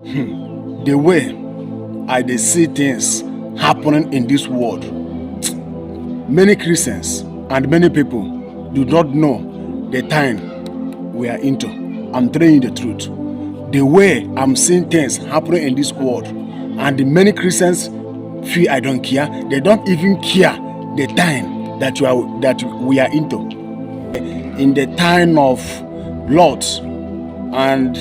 The way I dey see things happening in this world, many Christians and many people do not know the time we are into. I'm telling you the truth. The way I'm seeing things happening in this world, and the many Christians feel I don't care. They don't even care the time that we are into. In the time of Lot and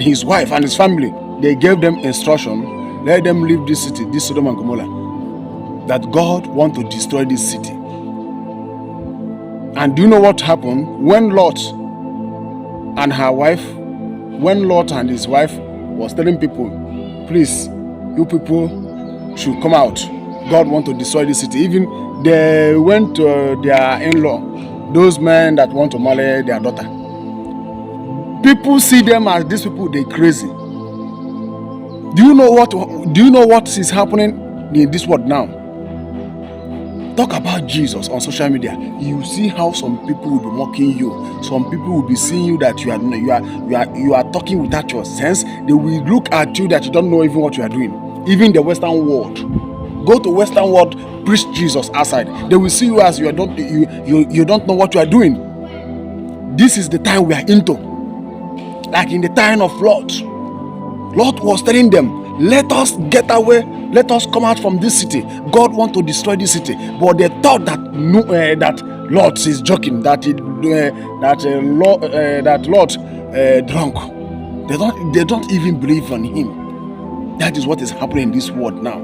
his wife and his family, they gave them instruction, let them leave this city, this Sodom and Gomorrah, that God want to destroy this city. And do you know what happened when Lot and his wife was telling people, please, you people should come out. God want to destroy this city. Even they went to their in-law, those men that want to marry their daughter. People see them as these people, they crazy. Do you know what is happening in this world now? Talk about Jesus on social media. You see how some people will be mocking you. Some people will be seeing you that you are talking without your sense. They will look at you that you don't know even what you are doing. Even the Western world. Go to Western world, preach Jesus outside. They will see you as you don't know what you are doing. This is the time we are into. Like in the time of Lot. Lot was telling them, let us get away, let us come out from this city. God wants to destroy this city. But they thought that Lot is joking, that Lot drunk. They don't even believe on him. That is what is happening in this world now.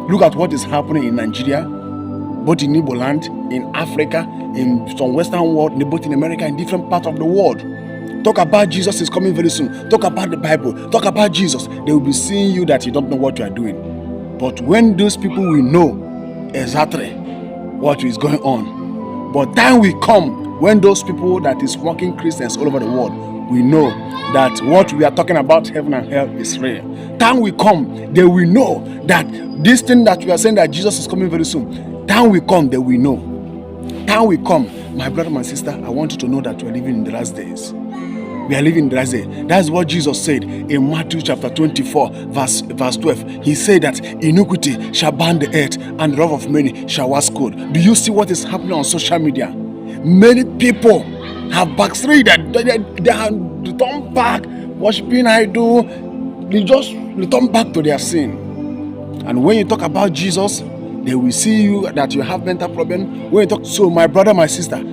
Look at what is happening in Nigeria, both in Igbo land, in Africa, in some Western world, both in America, in different parts of the world. Talk about Jesus is coming very soon. Talk about the Bible. Talk about Jesus. They will be seeing you that you don't know what you are doing. But when those people will know exactly what is going on, but time will come when those people that is mocking Christians all over the world, we know that what we are talking about, heaven and hell, is real. Time will come, they will know that this thing that we are saying that Jesus is coming very soon, time will come, they will know. Time will come. My brother, my sister, I want you to know that we are living in the last days. We are living in the last day. That's what Jesus said in Matthew chapter 24, verse 12. He said that iniquity shall burn the earth, and the love of many shall wax cold. Do you see what is happening on social media? Many people have backslidden. They have returned back, worshiping idol. They just return back to their sin. And when you talk about Jesus, they will see you that you have mental problem. When you talk, so my brother, my sister,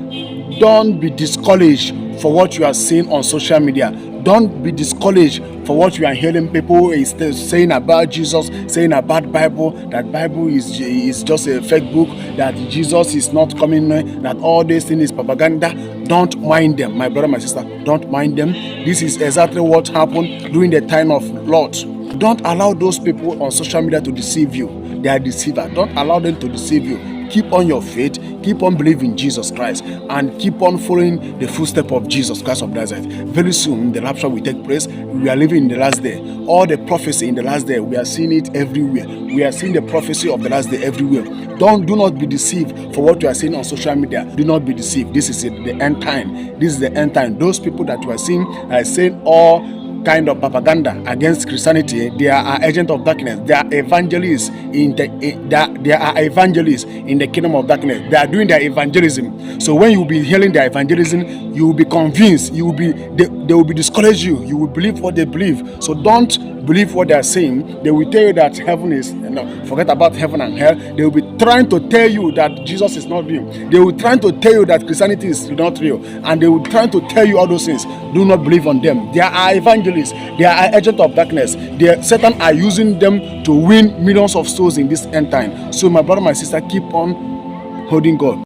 don't be discouraged for what you are seeing on social media. Don't be discouraged for what you are hearing people saying about Jesus, saying about Bible, that Bible is just a fake book, that Jesus is not coming, that all this thing is propaganda. Don't mind them, my brother, my sister. Don't mind them. This is exactly what happened during the time of Lot. Don't allow those people on social media to deceive you. They are deceivers. Don't allow them to deceive you. Keep on your faith, keep on believing Jesus Christ, and keep on following the footsteps of Jesus Christ of Nazareth. Very soon, the rapture will take place. We are living in the last day. All the prophecy in the last day, we are seeing it everywhere. We are seeing the prophecy of the last day everywhere. Do not be deceived for what you are seeing on social media. Do not be deceived. This is it, the end time. This is the end time. Those people that you are seeing are saying all kind of propaganda against Christianity. They are agents of darkness. They are evangelists in the kingdom of darkness. They are doing their evangelism. So when you will be hearing their evangelism, you will be convinced. They will be discouraged you. You will believe what they believe. So don't believe what they are saying. They will tell you that heaven is, forget about heaven and hell. They will be trying to tell you that Jesus is not real. They will try to tell you that Christianity is not real. And they will try to tell you all those things. Do not believe on them. They are evangelists. They are agents of darkness. Satan are using them to win millions of souls in this end time. So my brother, my sister, keep on holding God.